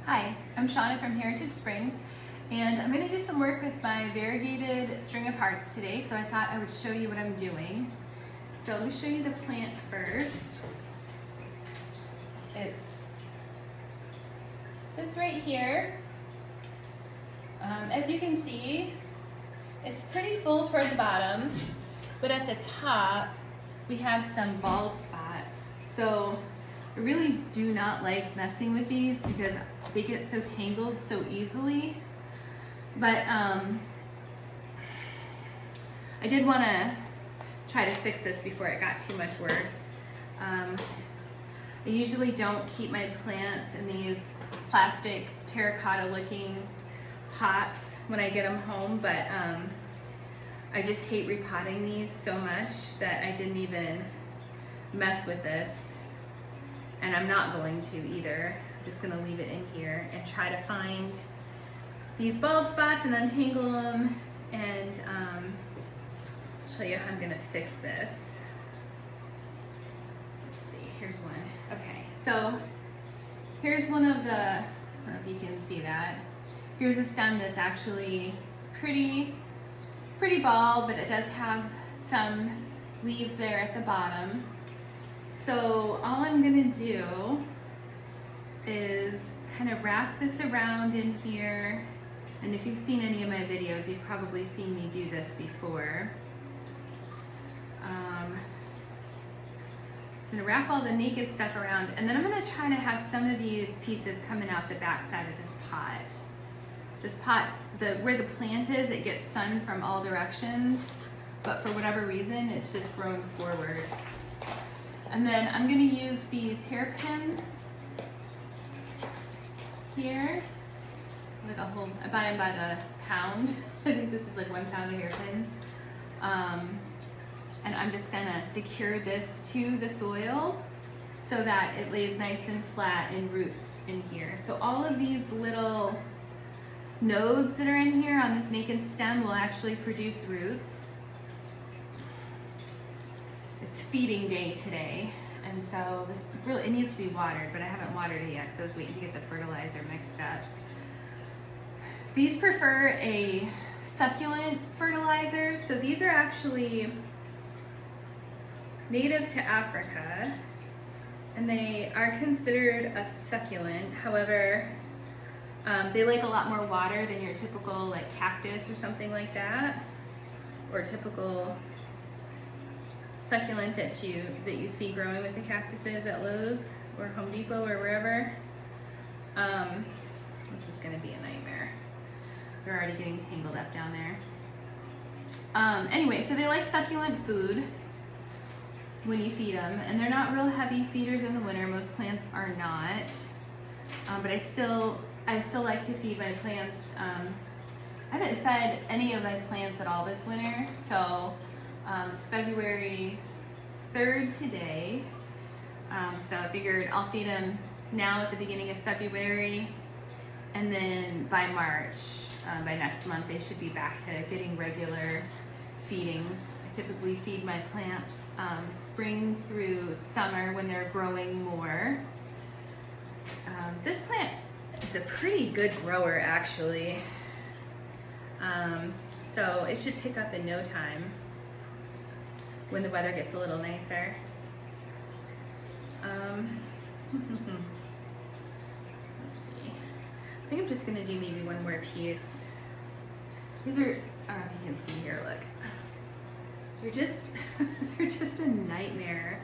Hi, I'm Shauna from Heritage Springs, and I'm going to do some work with my variegated string of hearts today, so I thought I would show you what I'm doing. So let me show you the plant first. It's this right here. As you can see, it's pretty full toward the bottom, but at the top we have some bald spots. So I really do not like messing with these because they get so tangled so easily. But I did want to try to fix this before it got too much worse. I usually don't keep my plants in these plastic terracotta looking pots when I get them home, but I just hate repotting these so much that I didn't even mess with this. And I'm not going to either. I'm just gonna leave it in here and try to find these bald spots and untangle them and show you how I'm gonna fix this. Let's see, here's one. Okay, so here's one of the, I don't know if you can see that. Here's a stem that's actually, it's pretty bald, but it does have some leaves there at the bottom. So all I'm gonna do is kind of wrap this around in here. And if you've seen any of my videos, you've probably seen me do this before. So I'm gonna wrap all the naked stuff around, and then I'm gonna try to have some of these pieces coming out the back side of this pot. This pot, where the plant is, it gets sun from all directions, but for whatever reason, it's just grown forward. And then I'm going to use these hairpins here. Like I buy them by the pound. I think this is like 1 pound of hairpins. And I'm just going to secure this to the soil so that it lays nice and flat in roots in here. So all of these little nodes that are in here on this naked stem will actually produce roots. It's feeding day today, and so this really, it needs to be watered, but I haven't watered it yet because I was waiting to get the fertilizer mixed up. These prefer a succulent fertilizer, so these are actually native to Africa, and they are considered a succulent. However, they like a lot more water than your typical like cactus or something like that, or typical succulent that you see growing with the cactuses at Lowe's or Home Depot or wherever. This is gonna be a nightmare. They're already getting tangled up down there. Anyway, so they like succulent food when you feed them, and they're not real heavy feeders in the winter. Most plants are not, but I still like to feed my plants. I haven't fed any of my plants at all this winter, so it's February 3rd today, so I figured I'll feed them now at the beginning of February, and then by March, by next month, they should be back to getting regular feedings. I typically feed my plants spring through summer when they're growing more. This plant is a pretty good grower, actually, so it should pick up in no time when the weather gets a little nicer. Let's see. I think I'm just gonna do maybe one more piece. These are, I don't know if you can see here, look. They're just a nightmare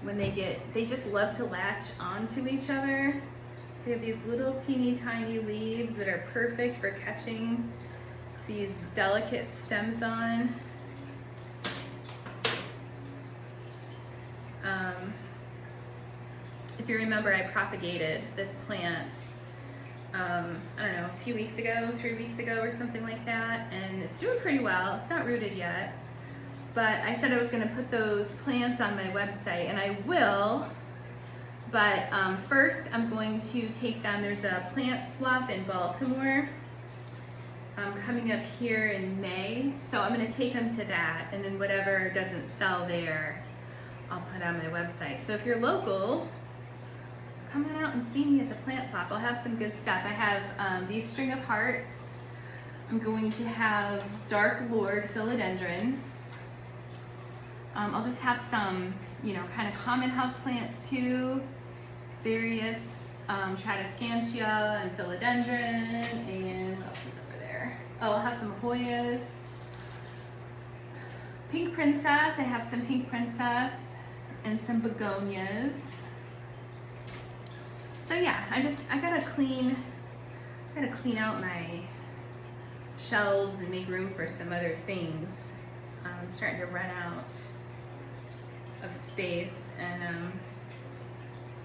when they just love to latch onto each other. They have these little teeny tiny leaves that are perfect for catching these delicate stems on. If you remember, I propagated this plant, I don't know, a few weeks ago, 3 weeks ago or something like that, and it's doing pretty well. It's not rooted yet, but I said I was going to put those plants on my website, and I will, but first I'm going to take them. There's a plant swap in Baltimore coming up here in May, so I'm going to take them to that, and then whatever doesn't sell there, I'll put on my website. So if you're local, come on out and see me at the plant swap. I'll have some good stuff. I have these string of hearts. I'm going to have Dark Lord philodendron. I'll just have some, you know, kind of common house plants too. Various Tradescantia and philodendron, and what else is over there? Oh, I'll have some Hoyas. Pink Princess, I have some Pink Princess and some begonias. So yeah, I gotta clean out my shelves and make room for some other things. I'm starting to run out of space, and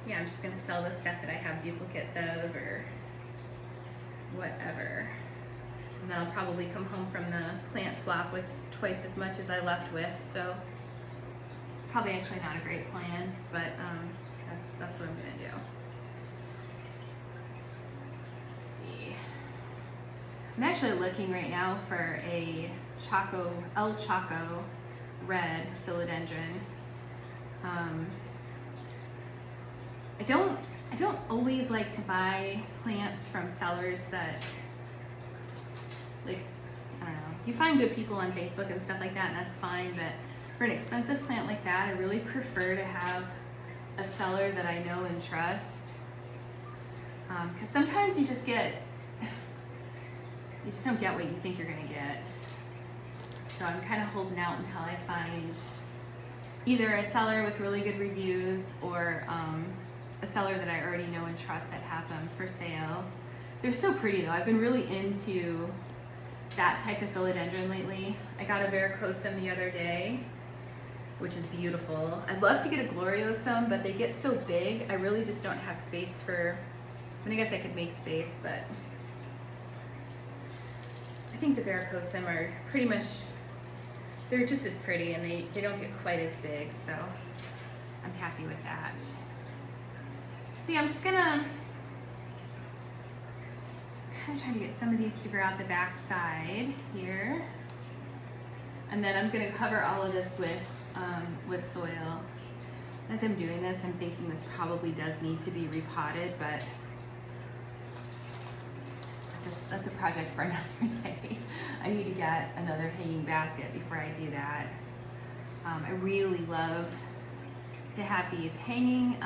yeah, I'm just gonna sell the stuff that I have duplicates of or whatever. And then I'll probably come home from the plant swap with twice as much as I left with, so it's probably actually not a great plan, but that's what I'm gonna do. Let's see. I'm actually looking right now for a El Chaco red philodendron. I don't always like to buy plants from sellers that, like, I don't know, you find good people on Facebook and stuff like that, and that's fine, but for an expensive plant like that, I really prefer to have a seller that I know and trust, because sometimes you just don't get what you think you're gonna get. So I'm kind of holding out until I find either a seller with really good reviews or a seller that I already know and trust that has them for sale. They're so pretty though. I've been really into that type of philodendron lately. I got a varicosum the other day, which is beautiful. I'd love to get a gloriosum, but they get so big, I really just don't have space for, I mean, I guess I could make space, but I think the varicosum are pretty much, they're just as pretty, and they don't get quite as big, so I'm happy with that. So yeah, I'm just gonna kind of try to get some of these to grow out the back side here. And then I'm gonna cover all of this with soil. As I'm doing this, I'm thinking this probably does need to be repotted, but that's a project for another day. I need to get another hanging basket before I do that. I really love to have these hanging,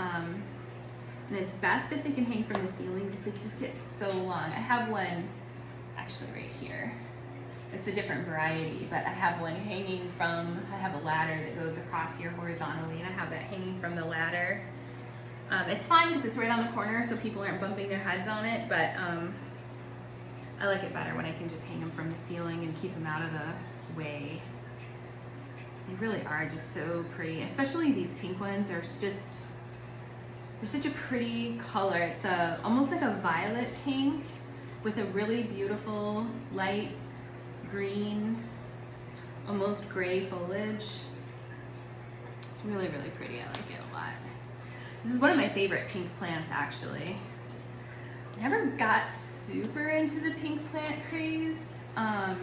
and it's best if they can hang from the ceiling because they just get so long. I have one actually right here. It's a different variety, but I have one hanging from, I have a ladder that goes across here horizontally, and I have that hanging from the ladder. It's fine because it's right on the corner, so people aren't bumping their heads on it, but I like it better when I can just hang them from the ceiling and keep them out of the way. They really are just so pretty, especially these pink ones. They're such a pretty color. It's almost like a violet pink with a really beautiful light green, almost gray foliage. It's really, really pretty. I like it a lot. This is one of my favorite pink plants, actually. I never got super into the pink plant craze. I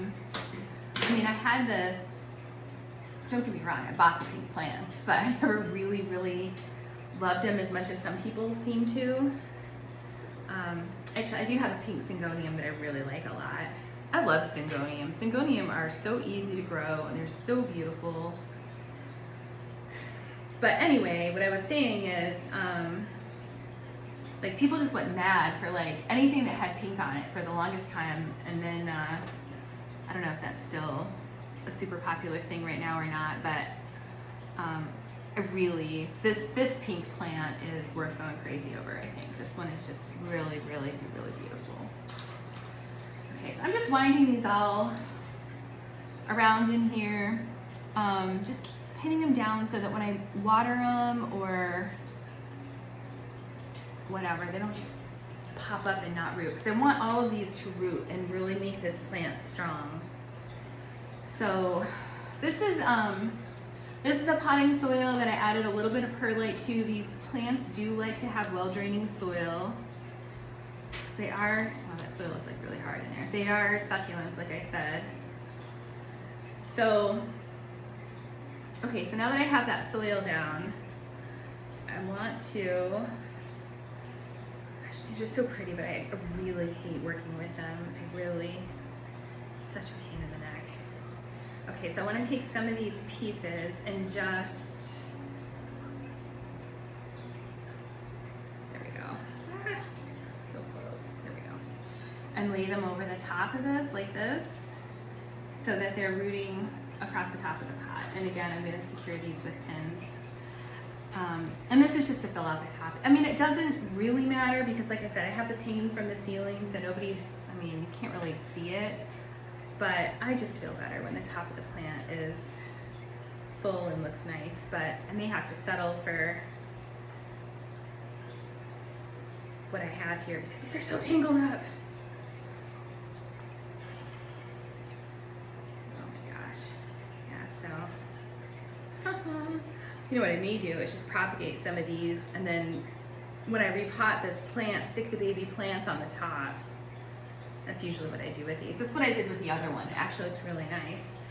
mean, don't get me wrong, I bought the pink plants, but I never really, really loved them as much as some people seem to. Actually, I do have a pink syngonium that I really like a lot. I love syngoniums. Syngonium are so easy to grow and they're so beautiful. But anyway, what I was saying is, like, people just went mad for like anything that had pink on it for the longest time, and then I don't know if that's still a super popular thing right now or not, but this pink plant is worth going crazy over, I think. This one is just really, really, really beautiful. Okay, so I'm just winding these all around in here, just pinning them down so that when I water them or whatever, they don't just pop up and not root, because I want all of these to root and really make this plant strong. So this is a potting soil that I added a little bit of perlite to. These plants do like to have well-draining soil. They are, oh, that soil is like really hard in there. They are succulents, like I said. So, okay, so now that I have that soil down, I want to Gosh, these are so pretty, but I really hate working with them. Such a pain in the neck. Okay, so I want to take some of these pieces and just, there we go. So close, there we go. And lay them over the top of this, like this, so that they're rooting across the top of the pot. And again, I'm going to secure these with pins. And this is just to fill out the top. I mean, it doesn't really matter because, like I said, I have this hanging from the ceiling, so you can't really see it. But I just feel better when the top of the plant is full and looks nice. But I may have to settle for what I have here because these are so tangled up. Oh my gosh. Yeah, so. You know what I may do is just propagate some of these, and then when I repot this plant, stick the baby plants on the top. That's usually what I do with these. That's what I did with the other one. It actually looks really nice.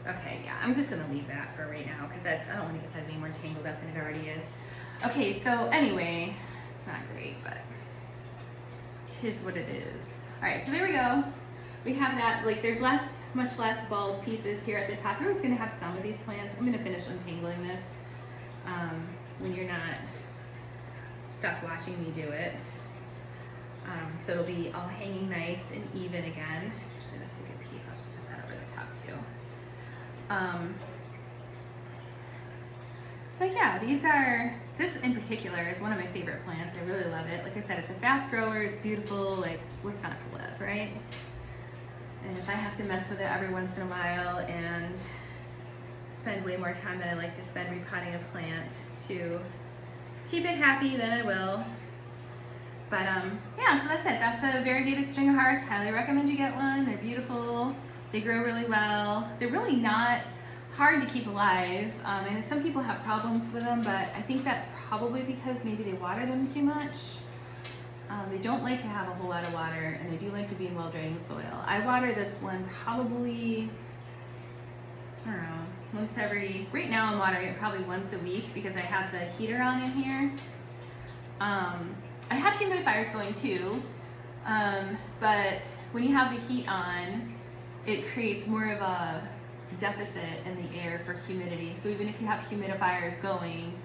Okay, yeah, I'm just gonna leave that for right now because I don't want to get that any more tangled up than it already is. Okay, so anyway, it's not great, but it is what it is. All right, so there we go. We have that, like there's much less bald pieces here at the top. You're always gonna have some of these plants. I'm gonna finish untangling this when you're not stuck watching me do it. So it'll be all hanging nice and even again. Actually, that's a good piece. I'll just put that over the top too. But yeah, this in particular is one of my favorite plants. I really love it. Like I said, it's a fast grower, it's beautiful, like what's not to love, right? And if I have to mess with it every once in a while and spend way more time than I like to spend repotting a plant to keep it happy, then I will. But yeah, so that's it. That's a variegated string of hearts. Highly recommend you get one. They're beautiful. They grow really well. They're really not hard to keep alive. And some people have problems with them, but I think that's probably because maybe they water them too much. They don't like to have a whole lot of water, and they do like to be in well-draining soil. I water this one probably, I don't know, once every, right now I'm watering it probably once a week because I have the heater on in here. I have humidifiers going too, but when you have the heat on, it creates more of a deficit in the air for humidity. So even if you have humidifiers going,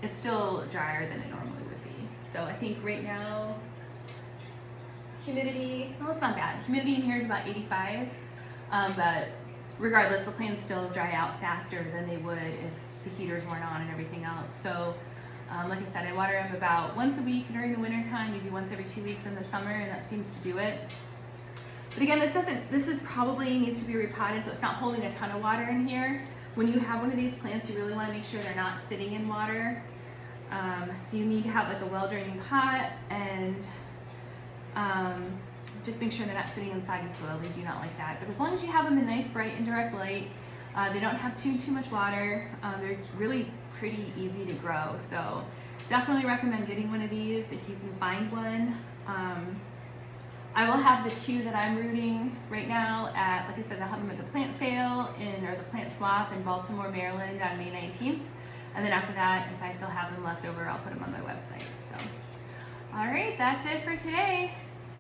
it's still drier than it normally would be. So I think right now, humidity, well, it's not bad. Humidity in here is about 85, but regardless, the plants still dry out faster than they would if the heaters weren't on and everything else. So like I said, I water them about once a week during the winter time, maybe once every 2 weeks in the summer, and that seems to do it. But again, this is probably needs to be repotted, so it's not holding a ton of water in here. When you have one of these plants, you really want to make sure they're not sitting in water. So you need to have like a well-draining pot, and just make sure they're not sitting inside the soil. They do not like that. But as long as you have them in nice, bright, and direct light, they don't have too much water. They're really pretty easy to grow. So definitely recommend getting one of these if you can find one. I will have the two that I'm rooting right now at, like I said, I'll have them at the plant sale or the plant swap in Baltimore, Maryland on May 19th. And then after that, if I still have them left over, I'll put them on my website. So, all right, that's it for today.